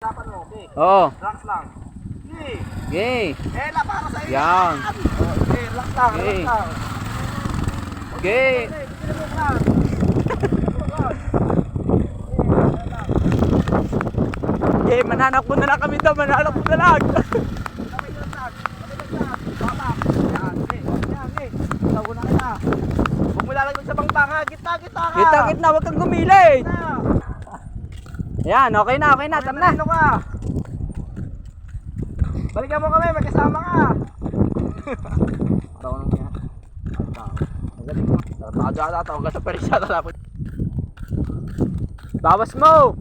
Dapat mo, okay. Oo. Relax lang. Okay. Okay. Ela, para sa iyo. Yan. Okay, relax lang, Okay. relax lang. Okay. Okay, mananakbo na lang kami daw. Mananakbo na lang. Huwag mo lalagyan sa bangtang ha. Gitna ka. Kita, huwag kang gumili. Yan, okay na. Tama na. Ano ka? Balikan mo kami, may kasama ka. Tawag nang yan. Magaling mo. Tawag ka sa perisa. Bawas mo.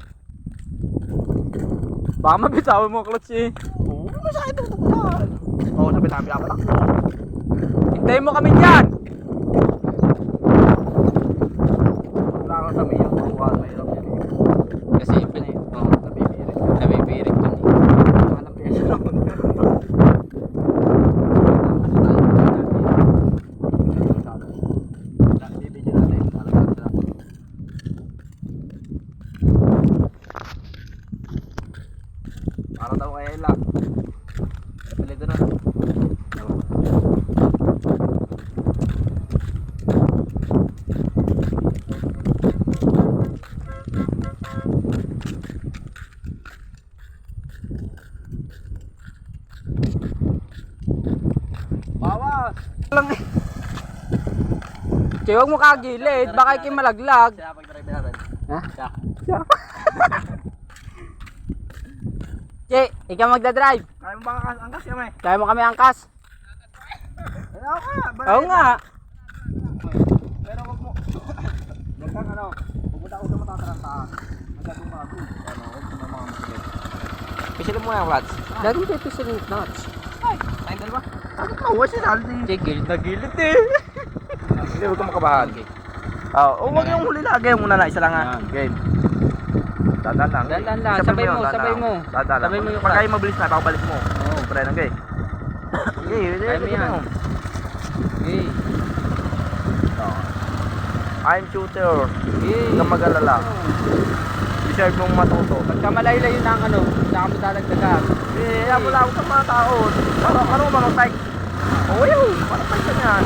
Baka mabitawan mo ang clutch eh. Oo, masakit ito yan. Oo, sabi namin pinapatak mo. Hintayin mo kami dyan. Wala kang sabi yung pagkuhan, mahirap yan eh. Kasi nabibirik dun eh. Anong pesa naman? Bibigyan natin. Para daw kay Ella. Pili doon na. Bawas! Lang eh. Che, huwag mo kagilid. Baka ikay malaglag. Siya pag-drive natin. Ha? Siya. Che, ikaw magdadrive. Kaya mo ba angkas siya may? Kaya mo kami angkas. Ano ka? Oo nga. Pero wag mo. Huwag kang ano. Pupunta ako sa matataranta. Magagong mga good. Ano, huwag mo mga masigit. Pisilin mo yung clutch. Laging pipisilin yung clutch. Ay, tayo dalawa. Bakit mawa si Saldi? Che, gilid na gilid eh. Hindi, huwag kang makabahan. Huwag yung huli lagi. Muna na, isa lang ha. Game. Dadan lang. Dadan lang. Sabay Sabay mo. Dadan lang. Sabay mo yung Pag kayo clutch. mabilis na, pakabalik mo. Oo, pre nang gay. Kaya mo yan. Okay. I'm shooter. Okay. Huwag kang mag-alala. Deserve mong matuto. Pagka malayo-layo na ang ano, saka mo dadagdagan. Yan mo lang sa mga tao. Ano ba mga type? Oo yun. Parang type ka niyan.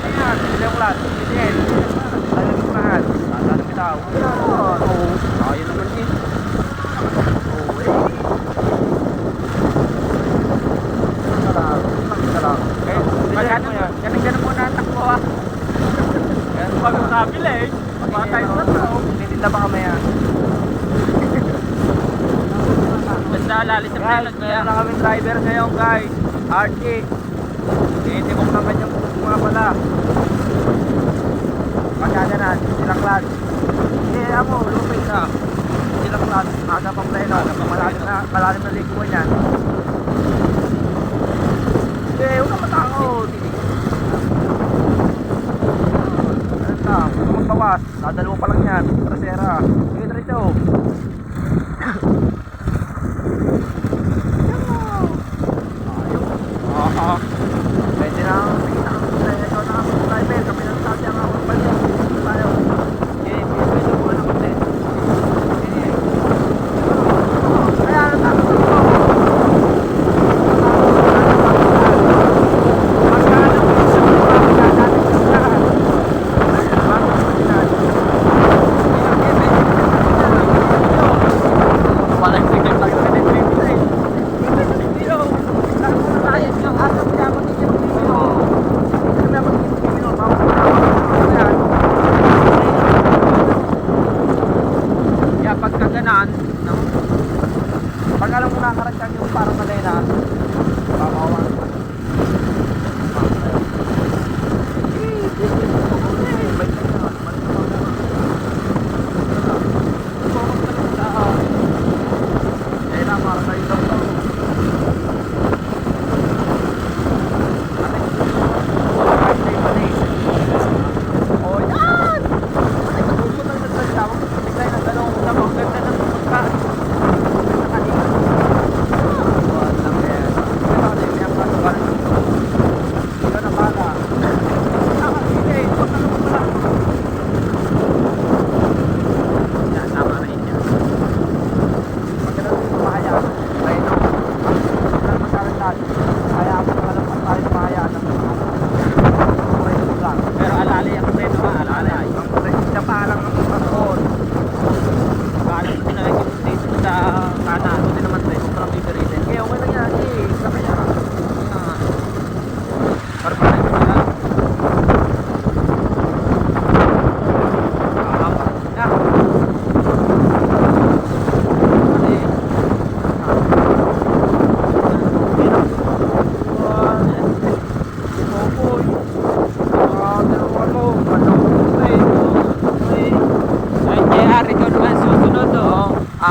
Sige yan. Sige yung class. Sige yan. Tayo ng unahan. Tatanong bitaw. Oo. Ayun naman eh. Oo eh. Ganun muna ang takbo ha. Ganun pa yung kabila eh. Mga type na to. Titinda ba kami yan? Basta lalis sa Guys, pilag niya. meron na kaming driver ngayon guys. Archie. Tinitimok ng kanyang mga pala. Magkaganan, silang class. Mo, lupin ka. Silang class, aga pang pleno. Malalim na likuan yan. Huwag ka matakot. Ano na, huwag ka magbawas. Dadalawa pa lang yan. Trasera. Sige, diretso. Pwede na ang tingin ang ito na ang driver. Kami ng sabi ang ako pala. Tayo. Okay, pwede mo na kasi. Kaya natakot ako. Pag alam mo nakarating yung parang kadena, papawan.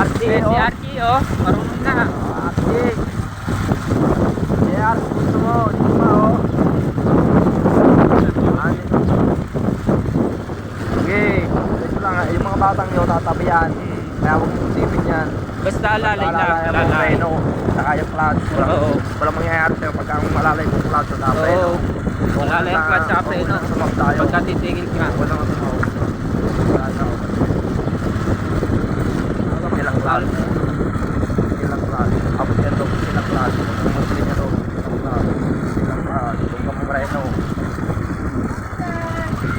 Archie, Si Archie, oh. Marunong na. Archie. Dito mo, dito pa, oh. Sige, ito lang, yung mga batang yun, tatabi yan. Kaya huwag mong isipin yan. Basta alalay na. Yung Alalay. preno, saka yung clutch. Oo. Walang mangyayari sa'yo pagka malalay yung clutch sa preno. Oo. Alalay ang clutch sa preno. Pagka titigil ka. Walang sumaw. Wala na. Silang clutch. Silang clutch. Abot yan doon, silang clutch. Magsilig na doon, silang clutch. Silang clutch. Kung ka mong preno.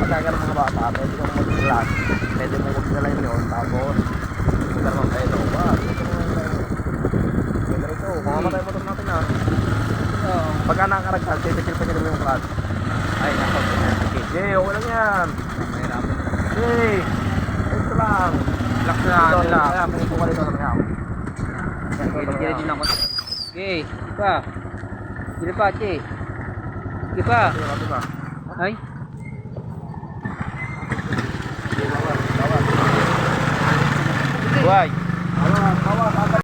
Pagka ng mga bata, pwede kang mag-clutch. Pwede mo mag-galayin yun. Tapos, pagka naman preno. Mamamatay mo motor natin ah. Oo. Pagka nakakaragtag, titikil pa nila yung clutch. Ay, nako. Okay, okay lang yan. Mahirapan. Okay. Ito lang. Relax na Ito nila. Kaya may ito ka dito sa mga ako. Gilid-gilid din ako. Okay, sige pa. Sige pa, Che. Sige pa. Diba? Ay. Buhay. Awas, awas.